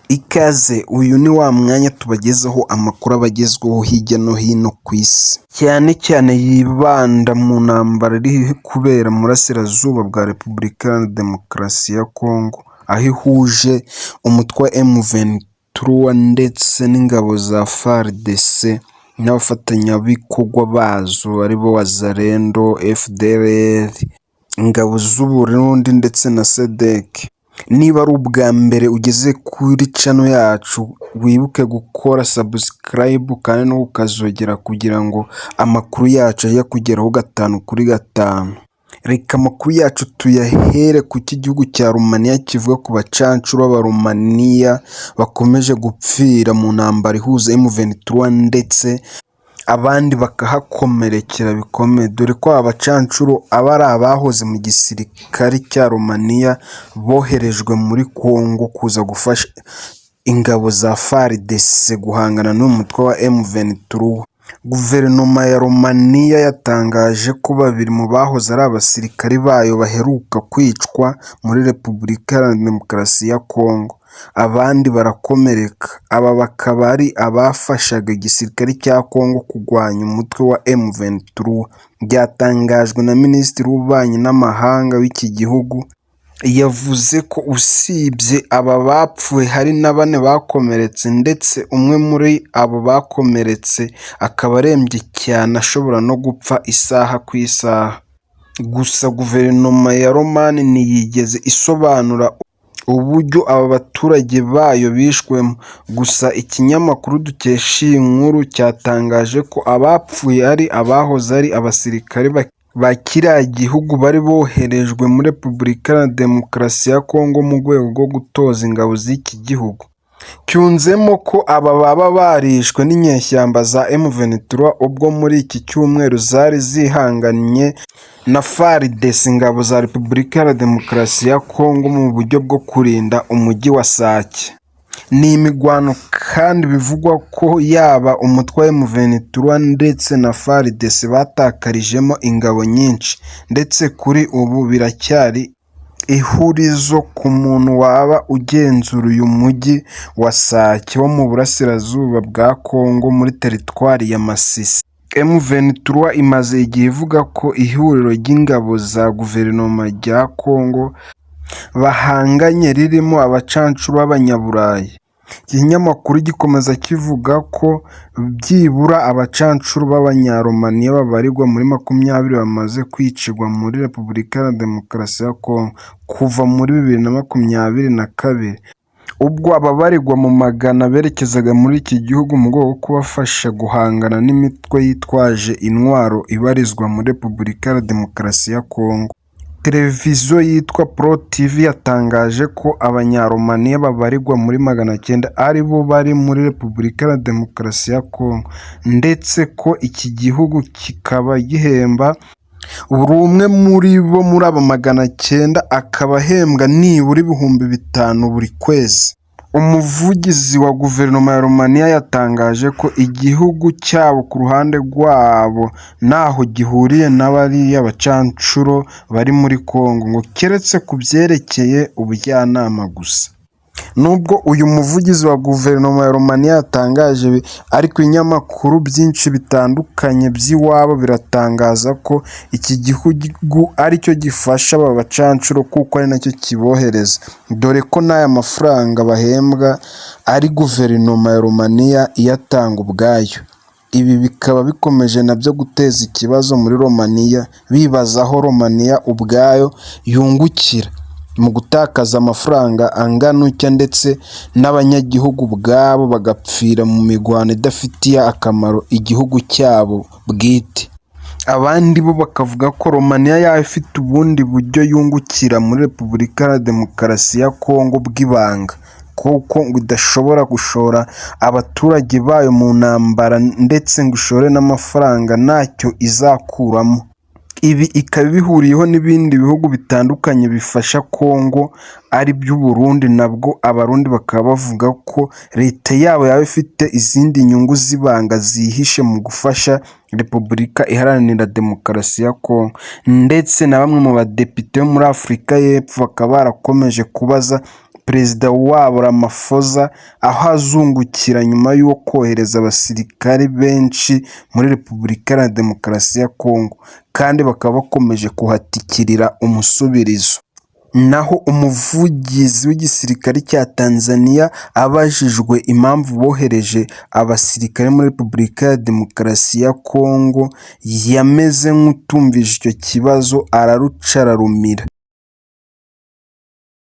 Ikaze, uyu ni wa mwanya tubagezaho amakuru aba agezweho hirya no hino ku isi, cyane cyane yibanda mu ntambara iri kubera mu burasirazuba bwa Repubulika Iharanira Demokarasi ya Kongo, aho ihuje umutwe wa M23 ndetse n'ingabo za FARDC n'abafatanyabikorwa bazo aribo Wazalendo, FDLR, ingabo z'u Burundi ndetse na SADC. Niba ari ubwa mbere ugeze kuri channel yacu, wibuke gukora subscribe kandi no ukazogera kugira ngo amakuru yacu ajye kugeraho 5/5. Reka amakuru yacu tuyahere ku cy'igihugu cya Romania kivuga ku bacancuro b'Abaromaniya bakomeje gupfira mu ntambara ihuza M23 ndetse abandi bakahakomerekera bikomeye, dore ko abacancuro aba ari abahoze mu gisirikare cya Romania boherejwe muri Kongo kuza gufasha ingabo za FARDC guhangana n'umutwe wa M23. Guverinoma ya Romania yatangaje ko babiri mu bahoze ari abasirikari bayo baheruka kwicwa muri Repubulika Iharanira Demokarasi ya Kongo, abandi barakomereka. Aba bakaba ari abafashaga igisirikare cya Kongo kurwanya umutwe wa M23. Byatangajwe na Minisitiri w'Ububanyi n'Amahanga w'iki gihugu, yavuze ko usibye aba bapfuye hari na 4 bakomeretse, ndetse umwe muri abo bakomeretse akaba arembye cyane ashobora no gupfa isaha ku isaha. Gusa guverinoma ya Romania ntiyigeze isobanura uburyo aba baturage bayo bishwemo. Gusa ikinyamakuru dukesha iyi nkuru cyatangaje ko abapfuye ari abahoze ari abasirikare ba kiriya gihugu bari boherejwe muri Repubulika Iharanira Demokarasi ya Kongo mu rwego rwo gutoza ingabo z'iki gihugu. Cyunzemo ko aba baba barishwe n'inyeshyamba za M23 ubwo muri iki cyumweru zari zihanganye na FARDC, ingabo za Repubulika Iharanira Demokarasi ya Kongo, mu buryo bwo kurinda umujyi wa Sake. Ni imigwano kandi bivugwa ko yaba umutwe wa M23 ndetse na FARDC batakarijemo ingabo nyinshi, ndetse kuri ubu biracyari ihurizo ku muntu waba ugenzura uyu mujyi wa Sake wo mu burasirazuba bwa Kongo muri teritwari ya Masisi. M23 imaze igihe ivuga ko ihuriro ry'ingabo za guverinoma rya Kongo bahanganye ririmo abacancuro b'Abanyaburayi. Ikinyamakuru gikomeza kivuga ko byibura abacancuro b'Abanyaromaniya babarirwa muri 20 bamaze kwicirwa muri Repubulika Iharanira Demokarasi ya Kongo kuva muri 2022, ubwo ababarirwa mu magana berekezaga muri iki gihugu mu rwego rwo kubafasha guhangana n'imitwe yitwaje intwaro ibarizwa muri Repubulika Iharanira Demokarasi ya Kongo. Televiziyo yitwa Pro TV yatangaje ko Abanyaromaniya babarirwa muri 900 ari bo bari muri Repubulika Iharanira Demokarasi ya Kongo, ndetse ko iki gihugu kikaba gihemba buri umwe muri bo muri aba 900 akaba ahembwa nibura 5,000 buri kwezi. Umuvugizi wa guverinoma ya Romania yatangaje ko igihugu cyabo ku ruhande rwabo naho gihuriye n'abariya bacancuro bari muri Kongo, ngo keretse ku byerekeye ubujyanama gusa. Nubwo uyu muvugizi wa guverinoma ya Romania yatangaje ibi, ariko ibinyamakuru byinshi bitandukanye by'iwabo biratangaza ko iki gihugu aricyo gifasha aba bacancuro kuko ari nacyo kibohereza, dore ko n'aya mafaranga bahembwa ari guverinoma ya Romania iyatanga ubwayo. Ibi bikaba bikomeje nabyo guteza ikibazo muri Romania, bibaza aho Romania ubwayo yungukira mu gutakaza amafaranga angana utya, ndetse n'abanyagihugu ubwabo bagapfira mu migwano idafitiye akamaro igihugu cyabo bwite. Abandi bo bakavuga ko Romania yaba ifite ubundi buryo yungukira muri Repubulika Iharanira Demokarasi ya Kongo bw'ibanga, kuko ngo idashobora gushora abaturage bayo mu ntambara ndetse ngo ishore n'amafaranga ntacyo izakuramo. Ibi ikaba bihuriyeho n'ibindi bihugu bitandukanye bifasha Kongo ari by'u Burundi, nabwo abarundi bakaba bavuga ko leta yabo yaba ifite izindi nyungu z'ibanga zihishe mu gufasha Repubulika Iharanira Demokarasi ya Kongo, ndetse na bamwe mu badepite bo muri Afurika y'Epfo bakaba barakomeje kubaza perezida wabo Ramaphosa, aho azungukira nyuma yo kohereza abasirikare benshi muri Repubulika Iharanira Demokarasi ya Kongo, kandi bakaba bakomeje kuhatikirira umusubirizo. Naho umuvugizi w'igisirikare cya Tanzania abajijwe impamvu bohereje abasirikare muri Repubulika ya Demokarasi ya Kongo, yameze nk'utumvise icyo kibazo araruca ararumira.